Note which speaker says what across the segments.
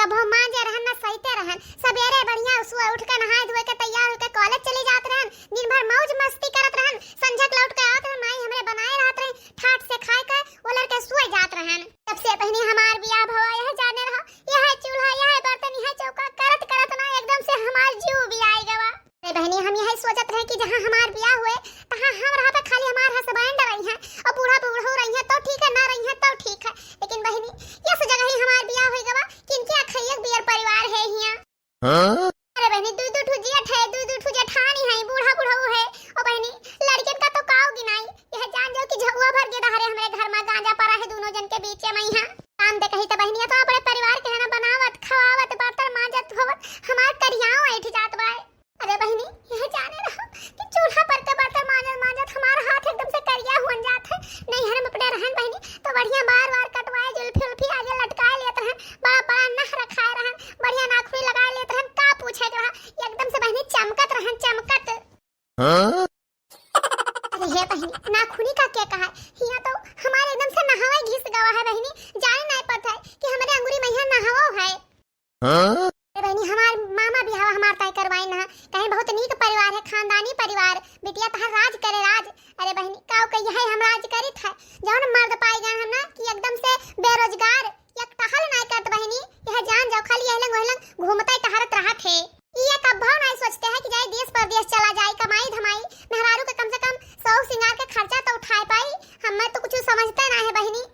Speaker 1: कभो मांजे रहन ना सहीते रहन। सवेरे बढ़िया सुबह उठ के नहाए धोए के तैयार होके कॉलेज चले जात रहन। दिन भर मौज मस्ती करत रहन। संझा लौट के आवत रहन, माई हमरे बनाए रहत रही ठाट से खाए के ओलर के सोए जात रहन। तब से पहले हमार बियाह भवा यह जाने रहा, यह चूल्हा यह बर्तन यह चौका करत करत ना एकदम से हमार जीव भी आई गवा। रे बहनी हम यही सोचत रहे कि जहां हमार बियाह हुए तहां हम रहा पे खाली हमार हस्बैंड रही हैं और बूढ़ा बूढ़ा रही हैं तो ठीक है, ना रही हैं तो ठीक है। लेकिन बहनी इस जगह ही हमार बियाह होई गवा किनके अखैयक बियर परिवार है हिया। हां अरे बहनी दू ठु जेठ है, दू ठु जेठानी है, बूढ़ा बूढ़ा है। और बहनी लड़कन का तो काऊ गिनाई यह जान जाओ कि झगुआ भर के दहरे हमरे घर में गांजा पड़ा है दोनों जन के बीच में यहां। काम दे कही त बहनिया तो अपने परिवार के है ना बनावत खवावत बर्तन मांजत होवत हमार करियाओ ऐठ जात बा। अरे बहनी यह जाने रहा कि चूल्हा पर के बर्तन मांजत मांजत हमारा हाथ एकदम से करिया हुन जात है। नहीं हम अपने रहन बहनी तो बढ़िया बार कटवाए जुल्फी उल्फी आगे लटकाए लेत रहन, बड़ा नह रखाए रहन, बढ़िया नाखून लगाए लेत रहन। का पूछे रहा एकदम से बहनी चमकत रहन चमकत। अरे ये बहनी नाखूनी का क्या कहा हिया तो हमारे एकदम से नहावे घिस गवा है बहनी। जाने नहीं पता है कि हमारे अंगूरी मैया नहावो है। बहनी हमार मामा बियाह हमार तय करवाई ना कहीं बहुत नीक परिवार है, खानदानी परिवार, बिटिया तहां राज करे राज। अरे बहनी काऊ कही है हम राज करी था जौन मर्द पाई गए हम ना कि एकदम से बेरोजगार एक टहल नहीं करत बहनी। यह जान जाओ खाली यह लंग घूमते टहरत रहा थे। ये कभी नहीं सोचते हैं कि जाए देश परदेश चला जाए कमाई धमाई मेहरारू के कम से कम 100 सिंगार के खर्चा तो उठाए पाई। हमें तो कुछ समझते ना है बहनी।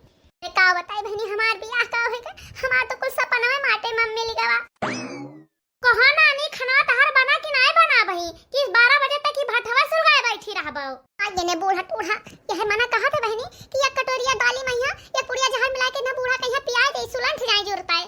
Speaker 1: का बताई बहनी हमार बियाह का होएगा हमार तो कुछ सपना में माटे मम्मी लिगवा। कहां नानी खाना तहार बना कि नहीं बना बही कि 12 बजे तक ही भटवा सुलगाए बैठी रहबो। आगे ने बूढ़ा टूढ़ा यह मना कहा था बहनी कि एक कटोरिया डाली मैया या पुड़िया जहर मिला के ना बूढ़ा कहिया पिया दे सुलंठ जाए जुरता है।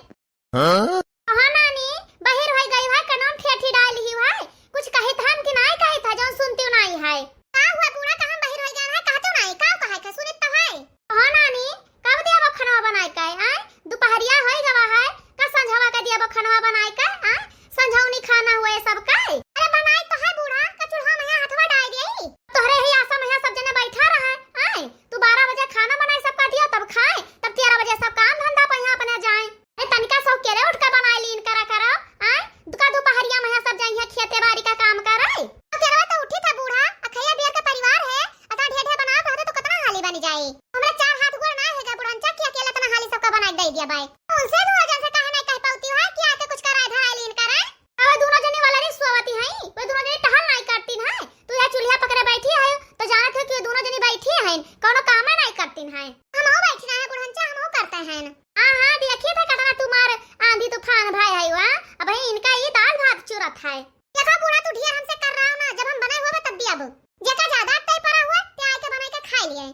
Speaker 1: हां कहां नानी बाहर होई गई है कनम ठेठी डाली ही है कुछ कहे था हम कि नहीं कहे था जो सुनती नहीं है। का हुआ बूढ़ा कहां बाहर होई गया है कहतो नहीं का कहे का सुनित तो है। हां नानी कब दिया वो खाना बनाए का है दोपहरिया होई गवा है का संझवा का दिया वो खाना बनाए का है संझौनी खाना हुए सब का। अरे बनाई तो है बूढ़ा का चूल्हा में हाथवा डाल दे तोहरे ही आसा में सब जने बैठा रहा है। तू 12 बजे खाना बनाए सब का दिया तब खाए तब 13 बजे सब काम धंधा पे यहां अपने जाए। ए तनिका सौ के रे उठ के बनाई लीन करा करा दुका दोपहरिया में सब जाइए खेते बाड़ी का काम करे। तेरा तो उठी था बूढ़ा अखैया बियर का परिवार है अता ढेर ढेर बना रहते तो कितना हाली बन जाए। हमरा 4 हाथ गोड़ ना हैगा बूढ़ा चक्की अकेला तना हाली सबका बना दे दिया भाई। उनसे दो वजह से कहे नहीं कह पाती है कि आके कुछ कराए धराए लीन करे। अब दोनों जने वाला रे सोवती है वो दोनों जने टहल नहीं करती है। तू या चूल्हा पकड़े बैठी है तो जानत है कि दोनों जने बैठी है कोनो काम नहीं करती है। हम हो बैठना है बुढ़ंचा हम हो करते हैं। हां देखिए था कटना तुम्हार आंधी तूफान भाई है वा अब इनका ये दाल भात चुरत है। देखा बूढ़ा तू ढेर हमसे कर रहा हो ना जब हम बनाए होवे तब दिया अब जेका ज्यादा तय पड़ा हुआ ते आके बनाए के खा लिए।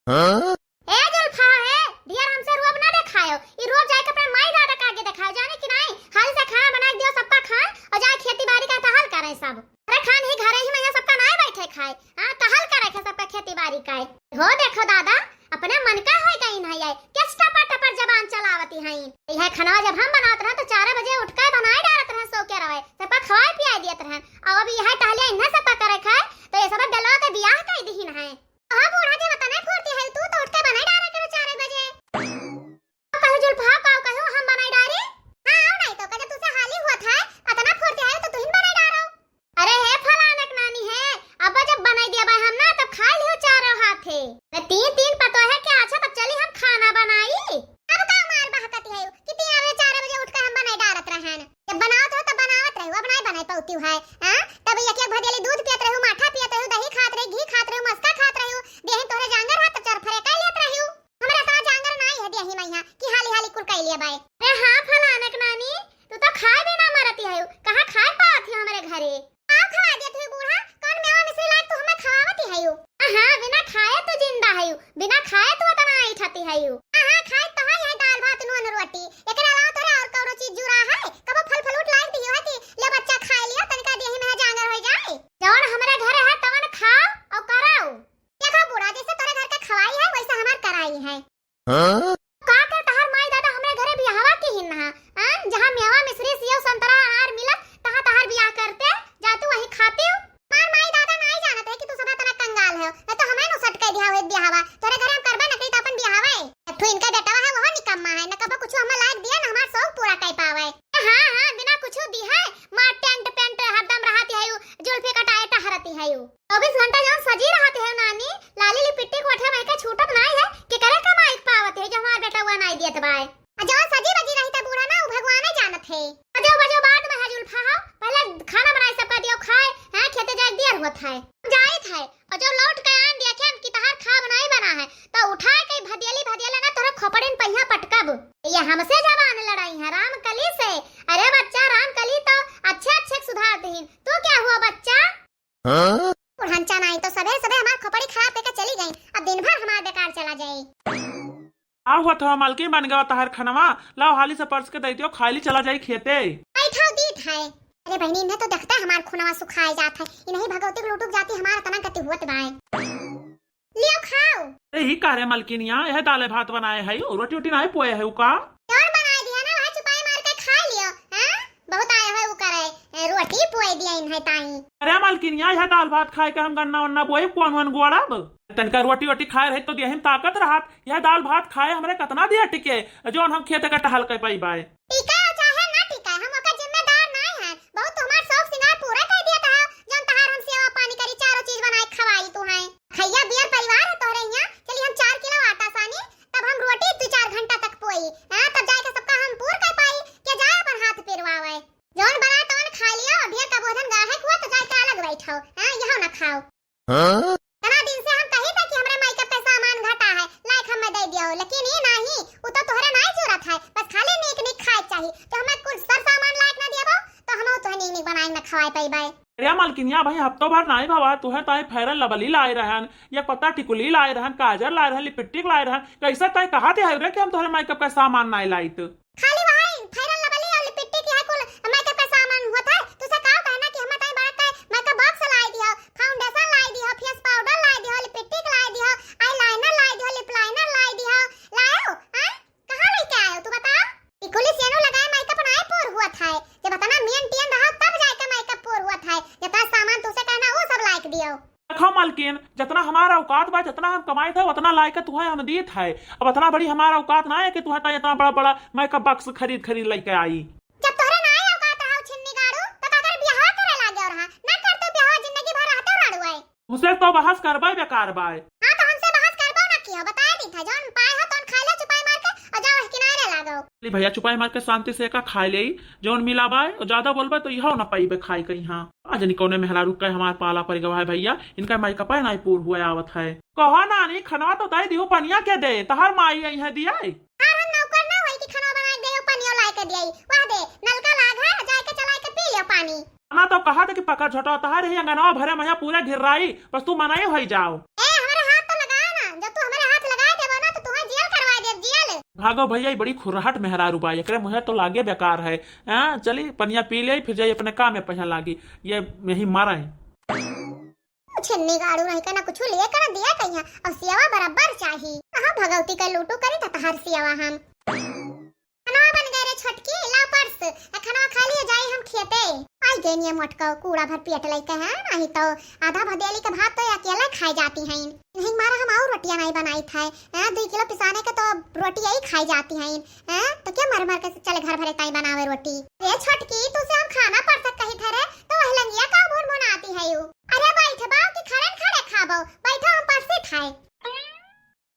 Speaker 1: हां ए जुल्फा है ढेर हमसे रोब ना देखायो ई रोज जाके अपने माई दादा का आगे दिखाओ जाने कि नहीं हाल से खाना बना दियो सबका खाए और जाए खेती बाड़ी का टहल करे सब। अरे खान ही घरे ही में सबका नहीं बैठे खाए हां टहल करे के सबका खेती बाड़ी का हो। देखो दादा अपने मन का है कहीं नहीं आए किस टपर जबान चलावती है। यह खाना जब हम बनात रहे तो 4 बजे उठ के बनाए डालत रहे सो के रहे सबका खवाए पियाए दियत रहे। अब अभी यह टहले इन्ना सबका करे खाए तो ये सब डलवा के बियाह कर दीहिन है। हां बूढ़ा जे बताने फुर्ती है तू तो उठ के बनाए डाले के 4 बजे कहो जुल्फा कहो हम बनाए डाले। हां आओ नहीं तो कहे तुझसे हाली हुआ था इतना फुर्ती है तो तुम बनाए डालो। अरे है फलानक नानी है अब जब बनाई दिया भाई हम ना तब खा लियो 4 हाथे मैं 3 पतो है कि अच्छा तब चली हम खाना बनाई। अब का मार बहकती है कि 3 बजे 4 बजे उठ के हम बनाए डालत रहन जब बनावत हो तब बनावत रहो अब नहीं बनाई पौती है। हां तब एक एक भदेली दूध पियत रहू माठा पियत रहू दही खात रही घी खात रहू मस्का खात रहू देह तोरे जांगर हाथ चर फरे का लेत रहू। हमरा सा जांगर नहीं है देही मैया कि हाली हाली कुल कई लिया बाई। अरे हां फलानक नानी तू तो खाए बिना मरती है कहां खाए पात है हमारे घरे आप खवा दे तू बूढ़ा कौन मेवा मिश्री लाग तू हमें खवावती है। हां बिना खाए तो जिंदा है बिना खाए तो तना आई ठती है। हां खाए तो है यह दाल भात नून रोटी एकरा अलावा तोरे और कौनो चीज जुड़ा है कबो फल फ्रूट लाग दी है कि ले बच्चा खा लिया तनिका देही में जांगर हो जाए जौन हमारे घर है तवन खाओ और कराओ। देखो बूढ़ा जैसे तोरे घर के खवाई है वैसे हमार कराई है। हां का के तहार माई दादा हमरे घरे बियाहवा की हिन ना जहां मेवा मिश्री सेव संतरा आर मिलत तहां तहार बियाह करते जा तू वही खाती हो। मार माई दादा नहीं जानत है कि तू सदा तना कंगाल है न तो हमें नो सट के दिया हुए बियाहवा तोरे घरे हम करबे न कई त अपन बियाहवा है। तू इनका बेटा है वो निकम्मा है न कबो कुछ हमें लायक दिया न हमार शौक पूरा कर पावे। जाए।
Speaker 2: आ हुआ था मालकिन बन गया तहर खनवा, लाओ हाली से पर्स के देती हो खाली चला जाई खेते।
Speaker 1: बैठा दीत है। अरे बहनी इन्हें तो देखता है हमार खुनवा सुखाए जात है, इन्हीं भगवती के लुटुक जाती हमारा तना कति हुत बाय। लियो खाओ।
Speaker 2: यही कार्य मालकिनिया यह दाल भात बनाए है, रोटी वोटी नहीं पोए है का
Speaker 1: और बनाए दिया ना भाई, चुपाई मार के खा लियो। हां बहुत आए है वो करे रोटी पोए दिया इन्हें ताई।
Speaker 2: अरे मालकिनिया यह दाल भात खाए के हम गन्ना वन्ना बोए कौन वन गोड़ब तनका रोटी वोटी खाए रहे तो दिया हम ताकत रहत। यह दाल भात खाए हमरे कितना दिया टिके जोन हम खेत का टहल के पाई बाय।
Speaker 1: टिका चाहे ना टिका हम ओका जिम्मेदार नहीं है, बहुत तुम्हार शौक सिंगार पूरा कर दिया था जोन तहार हम सेवा पानी करी चारों चीज बनाए खवाई तू है। खैया बियर परिवार है तोरे यहां, चली हम 4 किलो आटा सानी तब हम रोटी 2-4 घंटा तक पोई। हां तब जाके सबका हम पूर कर पाई के जाए अपन हाथ पेरवावे जोन बना तवन खा लियो। ढेर का भोजन गाहे हुआ तो जाके अलग बैठो। हां यहां ना खाओ। हां तना दिन से हम कही था कि हमरे माई का पैसा सामान घटा है लाइक हम दे दियो, लेकिन ये नहीं वो तो तोहरे नहीं जरूरत है, बस खाली नीक नीक खाए चाहिए। तो हमें कुछ सर सामान लाइक ना दियो तो हम तो नीक नीक बनाए ना खवाए पाई बाय।
Speaker 2: अरे मालकिनिया भाई हफ्तों भर नहीं बाबा तुहे ताई फेरन लबली लाए रहन, या पत्ता टिकुली लाए रहन, काजर लाए रहन, लिपस्टिक लाए रहन, कैसे ताई कहा थे रे कि हम तोहरे मेकअप का सामान नहीं लाई तो
Speaker 1: खाली वही फेरन लबली और लिपस्टिक यह कुल मेकअप का सामान होता है। तुसे का कहना कि हम ताई बड़ा का मेकअप बॉक्स लाई दियो, फाउंडेशन लाई दियो, फेस पाउडर लाई दियो, लिपस्टिक लाई दियो, आईलाइनर लाई दियो, लिप लाइनर लाई दियो। लाओ हां कहां लेके आए हो तू बता। टिकुली सेनो लगाए मेकअप नहीं पूर हुआ था, जब बताना मेंटेन रहा तब जाके मेकअप पूर हुआ था। जितना सामान तुसे कहना वो सब लाइक दियो।
Speaker 2: देखो मालकिन जितना हमारा औकात बा जितना हम कमाए थे उतना लायक तुम्हें हम दिए थे। अब इतना बड़ी हमारा औकात ना है कि तुम्हें इतना बड़ा बड़ा मेकअप बॉक्स खरीद लेके आई।
Speaker 1: जब तोहरे ना है औकात रहा छिन्नी गाड़ू तो का कर ब्याह करे लागे और हां ना कर तो ब्याह जिंदगी भर रहते राड़ू है।
Speaker 2: उसे तो बहस करबे बेकार बाय।
Speaker 1: हां तो हमसे बहस करबो ना कियो बता दी था जोन पाए हो तोन खा ले चुपाई मार के और जाओ किनारे लागो।
Speaker 2: ली भैया चुपाई मार के शांति से का खाए ले जोन मिला बाय और ज्यादा बोलबे तो यहो ना पाइबे खाई कहीं। हां आज निकोने में हला रुक के हमार पाला पड़ गवा है भैया, इनका माई कपाय नहीं पूर हुआ आवत है। कहो नानी खनवा तो दे दियो पनिया के दे तहार माई यही दिया है।
Speaker 1: हां हम नौकर ना होई कि खाना बनाए दे पनियो लाए के दिए वाह दे नलका लाग है जाके चलाए के पी लियो पानी।
Speaker 2: ना तो कहा था कि पका झटो तहार ही अंगनवा भरे मैया पूरा घिराई बस तू मनाई होई जाओ।
Speaker 1: ए हमारे हाथ तो लगा ना, जब तू हमारे हाथ लगा देबो ना तो तुम्हें जेल करवा दे जेल।
Speaker 2: भागो भैया बड़ी खुरहट मेहरारू बा एकरे मुहे तो लागे बेकार है। हां चली पनिया पी ले फिर जाई अपने काम में पैसा लागी ये यही मारा है।
Speaker 1: छिन्नी गाड़ू नहीं करना कुछ लिए कर दिया कहिया और सियावा बराबर चाहिए। हां भगवती का लूटू करी त तहार सियावा हम खाना बन गए रे छटकी ला पर्स खाना खा लिए जाई हम खेते। आई गेनिया मटका कूड़ा भर पेट लेके है नहीं तो आधा भदेली के भात तो अकेले खाई जाती हैं। नहीं मारा हम और रोटियां नहीं बनाई थे। हां 2 किलो पिसाने के तो रोटी यही खाई जाती हैं। हां तो क्या मर मर के चले घर भरे ताई बनावे रोटी। रे छटकी तू से हम खाना पड़ सक कही थे रे तो वही लंगिया का भून बनाती है यू। अरे बैठ बाऊ कि खड़े खड़े खाबो बैठो हम परसे खाए।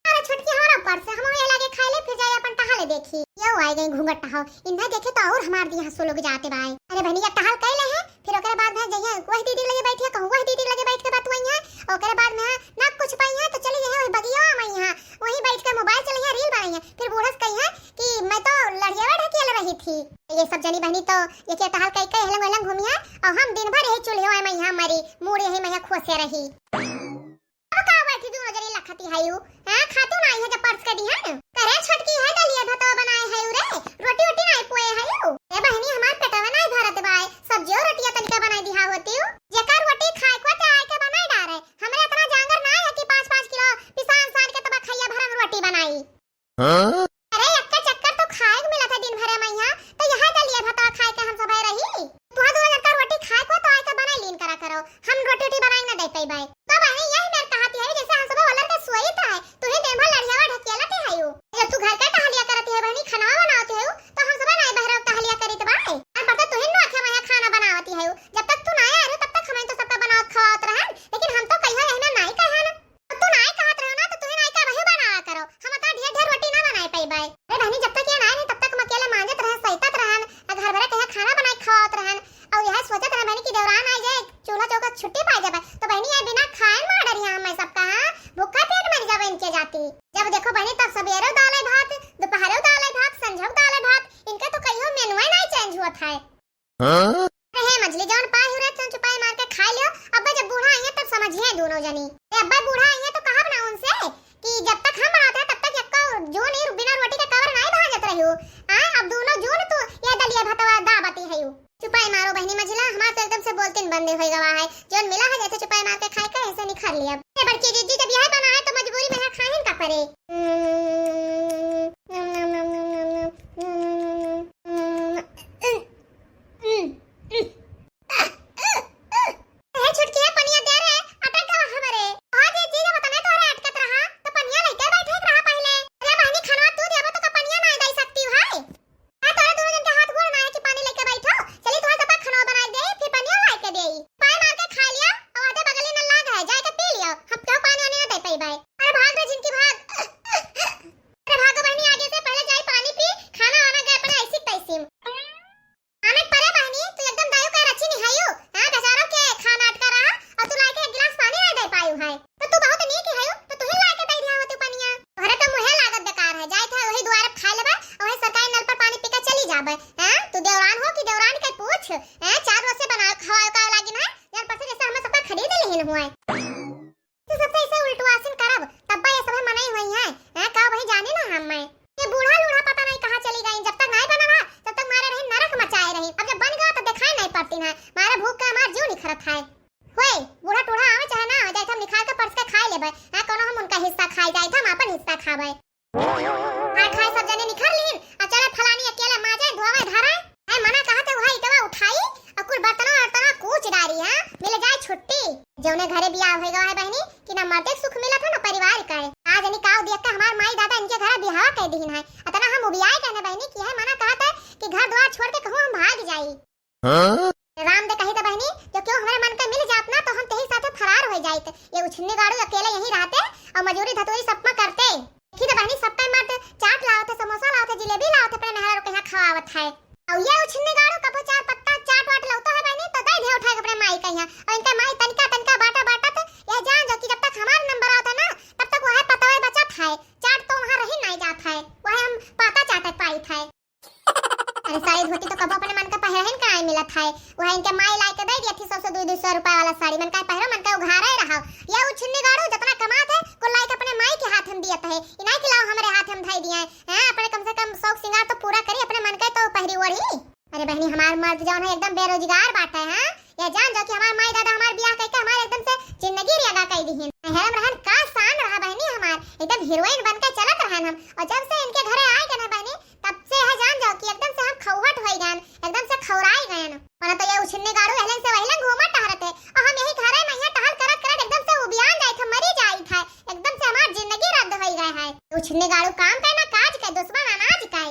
Speaker 1: अरे छटकी हमारा परसे हम ये लगे खाए ले फिर जाए अपन टहले देखी यो आई गई घूंघट टहाओ इन्हें देखे तो और हमार दी हंसो लोग जाते बाय। अरे बहनी का टहल कैले है फिर ओकरे बाद में जइया वही दीदी लगे बैठे कहूं वही दीदी लगे बैठ के बात वही है। ओकरे बाद में ना कुछ पाई है तो चली है वही बगिया में यहां वही बैठ के मोबाइल चली है रील बनाई है। फिर बूढ़स कही है कि मैं तो लड़ियावा ढकेल रही थी। ये सब जनी बहनी तो ये के टहल कई कई हलंग हलंग घूमी है और हम दिन भर यही चूल्हे में यहां मरी मूड यही में खोसे रही। अब का बैठी दोनों जनी लखती है यू। हां खातू नहीं है जब पर्स कदी है ना करे छटकी है दलिया भात बनाए है रे रोटी रोटी नहीं पोए है यू। ए बहनी हमार पेटवा नहीं भरत बाय सब्जी और रोटियां तनिका बनाई दिहा होती हूं जेकर रोटी खाए को ते आए के बनाई डारे हमरे इतना जांगर नहीं है कि 5-5 किलो पिसान सान के तब खैया भरम रोटी बनाई। हां अरे एक चक्कर तो खाए मिला था दिन भर में यहां तो यहां दलिया भात खाए के हम सब रही। तू 2000 रोटी खाए को तो आए के बनाई लीन करा करो हम रोटी बनाई ना दे पाई बाय। तो बहनी यही मेरे कहती है जैसे हम सब वलर के सोई था है तू ही दिन भर लड़ियावा ढकेलते है यू। जब तू घर का टहलिया करती है बहनी खाना बनाते हो तो हम सब नहीं बहरा टहलिया करी तो बाय और पता तू ही ना आखे मैं खाना बनावती है जब तक तू ना आया तब तक हमें तो सबका बनावत खवात रहन लेकिन हम तो कहियो रहना नहीं कहन तू नहीं कहत रहो ना तो तू ही नहीं का वही बनावा करो हम तो ढेर ढेर रोटी ना बनाए पाई बाय। अरे बहनी जब तक ये ना तब तक हम अकेले मांजत रहे सहितत रहन घर भरे कहे खाना बनाए खवात रहन और यह सोचत रहे बहनी की देवरान आ जाए चूल्हा चौका छुट्टी पा जाए तो बहनी ये बिना खाए मार रही हम मैं सबका भूखा पेट मर जावे इनके जाती। जब देखो बहनी तब सवेरे दाल भात दोपहर दाल भात संझो दाल भात इनका तो कहियो मेनू नहीं चेंज हुआ था। हां अरे मछली जौन पाए हुए तो चुपाई मार के खा लियो। अब जब बूढ़ा आई है तब समझिए दोनों जनी अब्बा बूढ़ा आई है तो कहा ना उनसे कि जब तक हम बनाते हमारे छुटकी है पनिया दे रहे अटक गवा हमारे आज ये चीज बता मैं तोरे अटकत रहा तो पनिया लेके बैठे रहा पहले अरे बहनी खाना तू देबो तो का पनिया ना दे सकती भाई मैं तोरे दोनों जन के हाथ गोड़ ना है कि पानी लेके बैठो चली तोरा सब खाना बना दे फिर पनिया लाके देई पाए मार के खा लिया और आधे बगली में लाग है जाके पी लियो हम क्यों पानी आने दे पाई भाई अरे भाग रे जिनकी भाग अरे भागो बहनी आगे से पहले जाई पानी पी खाना वाना गए अपने ऐसी तैसी आने परे बहनी तू एकदम दायु का रची नहीं हायो हां बेचारा के खाना अटका रहा और तू लाके एक गिलास पानी ना दे पायु है तो तू बहुत नीक है तो तू ही लाके दे दिया होती पनिया तोहरे तो मुहे लागत बेकार है जाए थे वही द्वार खा लेबे और वही सरकारी नल पर पानी पी के चली जाबे हैं तू देवरान हो कि देवरान के पूछ हैं 4 रोज से बना खवाए का लागी ना यार पर से जैसे हम सब खरीद लेहिन हुए तू सबसे ऐसे उल्टवासन करब तब ये सब मनाई हुई है का वही जाने ना हम मैं ये बूढ़ा लूढ़ा पता नहीं कहां चली गई जब तक नहीं बना रहा तब तक मारे रही नरक मचाए रही अब जब बन गया तो दिखाई नहीं पड़ती है मारे भूख का हमार जीव निखरत है होए बूढ़ा टूढ़ा आवे चाहे ना हो जाए हम निखार के परस के खाई लेबे हां कोनो हम उनका हिस्सा खाई जाए हम अपन हिस्सा खाबे हां खाए सब जने निखर लीन आ चले फलानी अकेले माजे धोवे धरे है मना कहा थे वही इतवा उठाई और कुल बर्तनों कूच डारी हां मिल जाए छुट्टी जौने घरे बियाह हो गया है बहनी कि ना मर्दे सुख मिला था ना परिवार का आज यानी काव देख के हमार माई दादा इनके घर बियाह कह दीन है अतना हम उबियाए कहने बहनी कि है मना कहा था कि घर द्वार छोड़ के कहूं हम भाग जाई राम दे कही तो बहनी जो क्यों हमारे मन का मिल जात ना तो हम तेही साथे फरार हो जाइत ये उछन्नी गाड़ू अकेले यहीं रहते और मजूरी धतूरी सब में करते देखी तो बहनी सब टाइम मर्द चाट लावत समोसा लावत जलेबी लावत अपने मेहरा के यहां खवावत है और ये उछन्नी गाड़ू कबो चार पत्ता चाट वाट लावता है बहनी तो दे दे उठा के अपने माई का यहां और इनका माई तनका तनका बाटा बाटा तो ये जान जो कि जब तक हमारा नंबर आता ना तब तक वह पतवे बचत है चाट तो वहां रही नहीं जात है वह हम पाता चाटत पाई है अरे साड़ी धोती तो कबो अपने मन का पहरन का नहीं मिलत है वह इनके माई लाई के दे दी थी 100-200 रुपए वाला साड़ी मन का पहरो मन का उघारा ही रहा ये उछन्नी गाड़ू जितना कमात है को लाई के अपने माई के हाथ हम दियत है इनाई खिलाओ हमारे हाथ हम धई दिए हैं अपने कम से कम शौक सिंगार तो पूरा करी अपने मन का तो पहरी ओढ़ी अरे बहनी हमार मर्द जौन है एकदम बेरोजगार बाटा है ये जान जो कि हमार माई दादा हमार बियाह करके हमारे एकदम से जिंदगी रियागा कई दीहिन हेरम रहन का शान रहा बहनी हमार एकदम हीरोइन बन के चलत रहन हम और जब से इनके घरे आए गए बहनी तब से है जान जाओ कि एकदम से हम खौहट होई गए एकदम से खौराई गए माने तो ये उछन्नी गाड़ू एहलन से वहलन घूमत टहरत है और हम यही घरे में यहाँ टहल करत करत एकदम से उबियान जाई था मरी जाई था एकदम से हमार जिंदगी रद्द होई गए है उछन्नी गाड़ू काम पे ना काज के दुश्मन अनाज का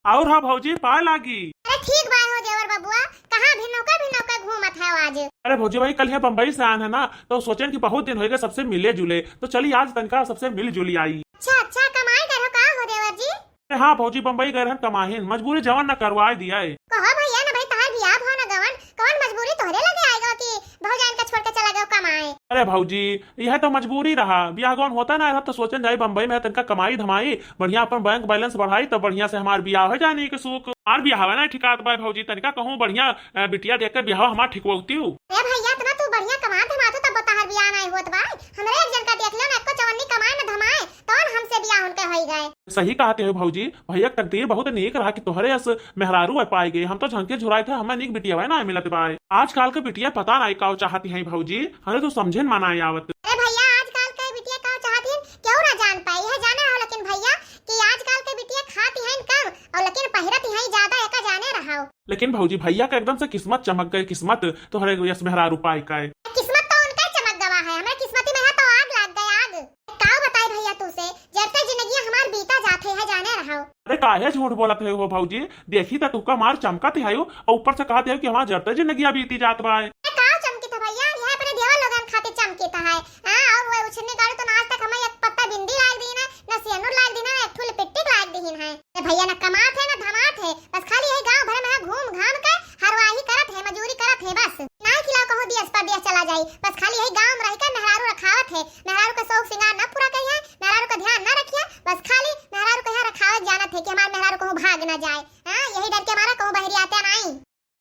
Speaker 2: और हाँ भौजी पाए लागी
Speaker 1: अरे ठीक बाय हो देवर बबुआ कहां भिनौका घूमत है आज
Speaker 2: अरे भौजी भाई कल यहाँ बम्बई से आन है ना तो सोचें कि बहुत दिन हो गए सबसे मिले जुले तो चली आज तनका सबसे मिल जुली आई
Speaker 1: अच्छा कमाई करो का हो देवर जी
Speaker 2: अरे हाँ भौजी बम्बई गए रहन कमाहिन मजबूरी जवन न करवाए दिया है
Speaker 1: कहो भैया ना भाई तार बियाह हो ना गवन कौन मजबूरी तोहरे लगे आएगा कि भौजान का छोड़ के चला गयो कमाए
Speaker 2: अरे भौजी यह तो मजबूरी रहा बियाह कौन होता ना तो सोचन जाए बम्बई में तनका कमाई धमाई बढ़िया अपन बैंक बैलेंस बढ़ाई तो बढ़िया से हमार बियाह हो जाने के सुख और बियाह ना ठिकात बाय भौजी तनका कहूँ बढ़िया बिटिया देख कर बियाह हमार ठिकवती हूँ
Speaker 1: अरे भैया तना तू बढ़िया कमा धमातो तब तार बियाह नहीं होत भाई हमरे एक जन का देख लो ना को चवन्नी कमाए ना धमाए कौन हमसे बियाह उनके होई गए
Speaker 2: सही कहते हो भौजी भैया तकदीर बहुत नेक रहा कि तोहरे अस मेहरारू पाए गए हम तो झंके झुराए थे हमें नीक बिटिया ना मिलत बाय आजकल के बिटिया पता नहीं का चाहती है भौजी हमें तो समझे माना आवत
Speaker 1: अरे भैया आजकल के बिटिया का चाहती है क्यों ना जान पाई है जाने हो लेकिन भैया कि आजकल के बिटिया खाती हैं कम और लेकिन पहिरत हैं ज्यादा एका जाने रहा
Speaker 2: लेकिन भौजी भैया का एकदम से किस्मत चमक गई किस्मत तोहरे यस मेहरारू पाए का
Speaker 1: किस्मत तो उनका चमक गवा है हमारे किस्मती में है तो आग लग गई आग का बताए भैया तुसे जब तक जिंदगी हमार बीता जाते है जाने रहा
Speaker 2: अरे काहे झूठ बोलत है वो भौजी देखी तो तुका मार चमकत है और ऊपर से कहते हो कि हमार जब तक जिंदगी बीती जात बा
Speaker 1: का चमकी था भैया यह अपने देवर लोगन खाते चमकी था है हां और वो उछन्नी गाड़ी तो आज तक हमें एक पत्ता बिंदी लाग दी ना सियानुर लाग दी ना एक ठुल पिट्टी लाग दी है भैया ना कमात है ना धमात है बस खाली यही गांव भर में घूम घाम के हरवाही करत है मजूरी करत है बस ना खिलाओ कहो दिस पर दिस चला जाई बस खाली यही गांव में रह के मेहरारू रखावत है मेहरारू का शौक सिंगार ना पूरा करी है मेहरारू का ध्यान ना रखिए बस खाली मेहरारू को यहाँ रखावत जाना थे कि हमारे मेहरारू को भाग ना जाए हां यही डर के हमारा कहूं बहरी आते नहीं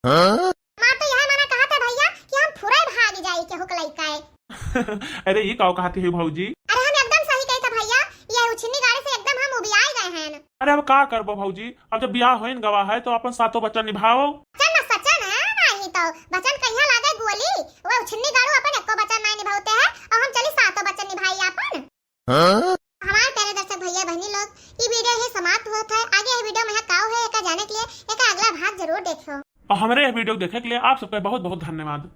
Speaker 1: मां तो यह माना कहा था भैया कि हम पूरा भाग जाए के हुकलाई का
Speaker 2: अरे ये कहो कहती है भौजी
Speaker 1: अरे हम एकदम सही कही था भैया ये उछन्नी गाड़ी से एकदम हम उबियाए गए हैं
Speaker 2: अरे अब का करबो भौजी अब जब बियाह होइन गवा है तो अपन सातों बच्चा निभाओ
Speaker 1: सचन है नहीं तो बचन कहिया लागे गोली वो उछन्नी गाड़ू अपन एको बचन नहीं निभाते हैं और हम चली सातों बचन निभाई अपन के लिए एक अगला भाग जरूर देखो।
Speaker 2: और हमारे वीडियो देखने के लिए आप सबका बहुत बहुत धन्यवाद।